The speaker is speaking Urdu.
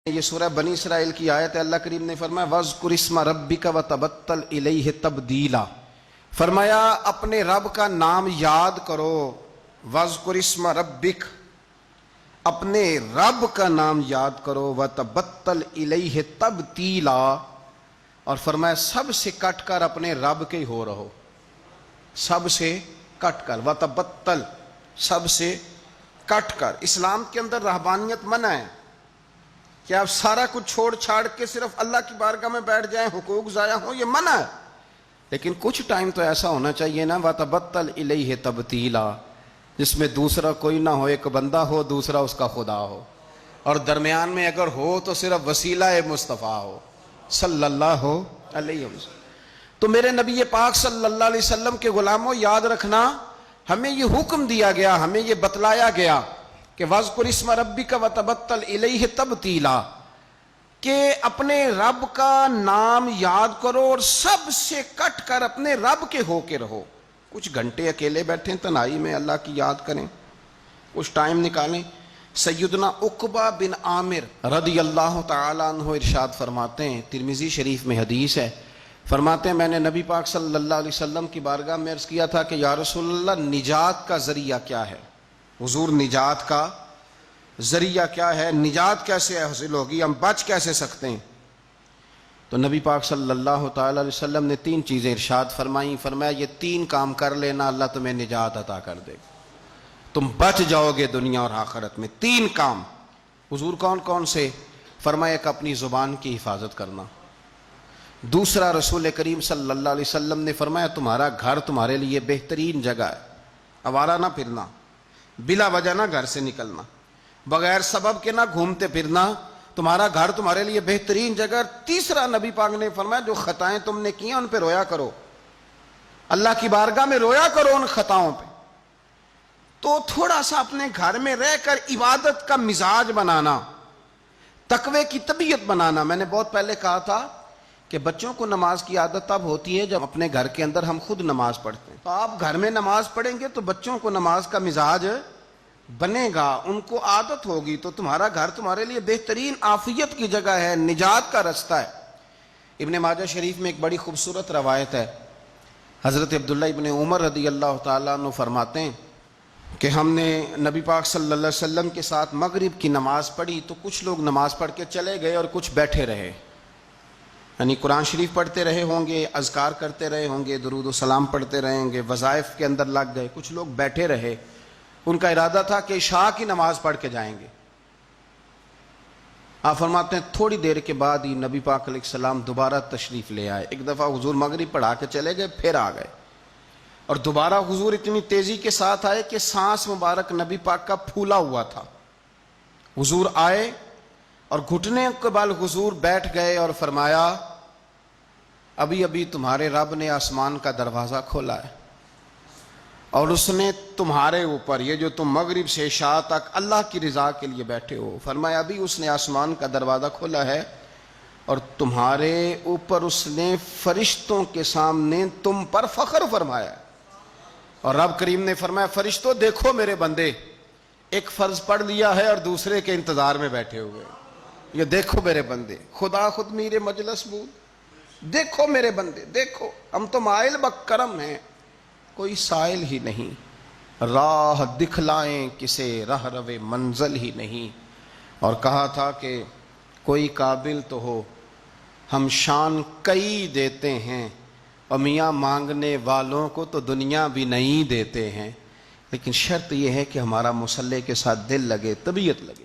یہ سورہ بنی اسرائیل کی آیت ہے۔ اللہ کریم نے فرمایا وَاذْكُرِ اسْمَ رَبِّكَ وَتَبَتَّلْ إِلَيْهِ تَبْدِيلًا، فرمایا اپنے رب کا نام یاد کرو۔ وَاذْكُرِ اسْمَ رَبِّكَ، اپنے رب کا نام یاد کرو۔ وَتَبَتَّلْ إِلَيْهِ تَبْتِيلًا، اور فرمایا سب سے کٹ کر اپنے رب کے ہی ہو رہو، سب سے کٹ کر۔ وَتَبَتَّلْ، سب سے کٹ کر۔ اسلام کے اندر رہبانیت منع ہے کہ آپ سارا کچھ چھوڑ چھاڑ کے صرف اللہ کی بارگاہ میں بیٹھ جائیں، حقوق ضائع ہوں، یہ منع ہے۔ لیکن کچھ ٹائم تو ایسا ہونا چاہیے نا، وَتَبَتَّلْ إِلَيْهِ تَبْتِيلًا، جس میں دوسرا کوئی نہ ہو، ایک بندہ ہو، دوسرا اس کا خدا ہو، اور درمیان میں اگر ہو تو صرف وسیلہ مصطفیٰ ہو صلی اللہ علیہ وسلم۔ تو میرے نبی پاک صلی اللہ علیہ وسلم کے غلاموں، یاد رکھنا، ہمیں یہ حکم دیا گیا، ہمیں یہ بتلایا گیا کہ وَاذْكُرِ اسْمَ رَبِّكَ وَتَبَتَّلْ إِلَيْهِ تَبْتِيلًا، کہ اپنے رب کا نام یاد کرو اور سب سے کٹ کر اپنے رب کے ہو کے رہو۔ کچھ گھنٹے اکیلے بیٹھیں تنہائی میں، اللہ کی یاد کریں، کچھ ٹائم نکالیں۔ سیدنا عقبہ بن عامر رضی اللہ تعالیٰ عنہ ارشاد فرماتے ہیں، ترمذی شریف میں حدیث ہے، فرماتے ہیں میں نے نبی پاک صلی اللہ علیہ وسلم کی بارگاہ میں عرض کیا تھا کہ یا رسول اللہ، نجات کا ذریعہ کیا ہے؟ حضور نجات کا ذریعہ کیا ہے؟ نجات کیسے حاصل ہوگی؟ ہم بچ کیسے سکتے ہیں؟ تو نبی پاک صلی اللہ تعالی علیہ وسلم نے 3 چیزیں ارشاد فرمائیں، فرمایا یہ 3 کام کر لینا، اللہ تمہیں نجات عطا کر دے گا، تم بچ جاؤ گے دنیا اور آخرت میں۔ 3 کام۔ حضور کون کون سے؟ فرمایا ایک اپنی زبان کی حفاظت کرنا، دوسرا رسول کریم صلی اللہ علیہ وسلم نے فرمایا تمہارا گھر تمہارے لیے بہترین جگہ ہے، آوارہ نہ پھرنا، بلا وجہ نہ گھر سے نکلنا، بغیر سبب کے نہ گھومتے پھرنا، تمہارا گھر تمہارے لیے بہترین جگہ۔ تیسرا نبی پاک نے فرمایا جو خطائیں تم نے کی ہیں ان پہ رویا کرو، اللہ کی بارگاہ میں رویا کرو ان خطاؤں پہ۔ تو تھوڑا سا اپنے گھر میں رہ کر عبادت کا مزاج بنانا، تقوی کی طبیعت بنانا۔ میں نے بہت پہلے کہا تھا کہ بچوں کو نماز کی عادت تب ہوتی ہے جب اپنے گھر کے اندر ہم خود نماز پڑھتے ہیں۔ تو آپ گھر میں نماز پڑھیں گے تو بچوں کو نماز کا مزاج بنے گا، ان کو عادت ہوگی، تو تمہارا گھر تمہارے لیے بہترین عافیت کی جگہ ہے، نجات کا رستہ ہے۔ ابن ماجہ شریف میں ایک بڑی خوبصورت روایت ہے، حضرت عبداللہ ابن عمر رضی اللہ تعالیٰ عنہ فرماتے ہیں کہ ہم نے نبی پاک صلی اللہ علیہ وسلم کے ساتھ مغرب کی نماز پڑھی، تو کچھ لوگ نماز پڑھ کے چلے گئے اور کچھ بیٹھے رہے، یعنی قرآن شریف پڑھتے رہے ہوں گے، اذکار کرتے رہے ہوں گے، درود و سلام پڑھتے رہے ہوں گے، وظائف کے اندر لگ گئے۔ کچھ لوگ بیٹھے رہے، ان کا ارادہ تھا کہ عشاء کی نماز پڑھ کے جائیں گے۔ آپ فرماتے ہیں تھوڑی دیر کے بعد ہی نبی پاک علیہ السلام دوبارہ تشریف لے آئے۔ ایک دفعہ حضور مغرب پڑھا کے چلے گئے، پھر آ گئے، اور دوبارہ حضور اتنی تیزی کے ساتھ آئے کہ سانس مبارک نبی پاک کا پھولا ہوا تھا۔ حضور آئے اور گھٹنے کے بل حضور بیٹھ گئے اور فرمایا ابھی ابھی تمہارے رب نے آسمان کا دروازہ کھولا ہے، اور اس نے تمہارے اوپر، یہ جو تم مغرب سے عشاء تک اللہ کی رضا کے لیے بیٹھے ہو، فرمایا ابھی اس نے آسمان کا دروازہ کھولا ہے اور تمہارے اوپر اس نے فرشتوں کے سامنے تم پر فخر فرمایا ہے۔ اور رب کریم نے فرمایا فرشتوں دیکھو میرے بندے، ایک فرض پڑھ لیا ہے اور دوسرے کے انتظار میں بیٹھے ہوئے، یہ دیکھو میرے بندے، خدا خود میرے مجلس بود، دیکھو میرے بندے، دیکھو ہم تو مائل بکرم ہیں، کوئی سائل ہی نہیں، راہ دکھلائیں کسے رہ روے منزل ہی نہیں۔ اور کہا تھا کہ کوئی قابل تو ہو، ہم شان کئی دیتے ہیں، اور میاں مانگنے والوں کو تو دنیا بھی نہیں دیتے ہیں، لیکن شرط یہ ہے کہ ہمارا مصلی کے ساتھ دل لگے، طبیعت لگے۔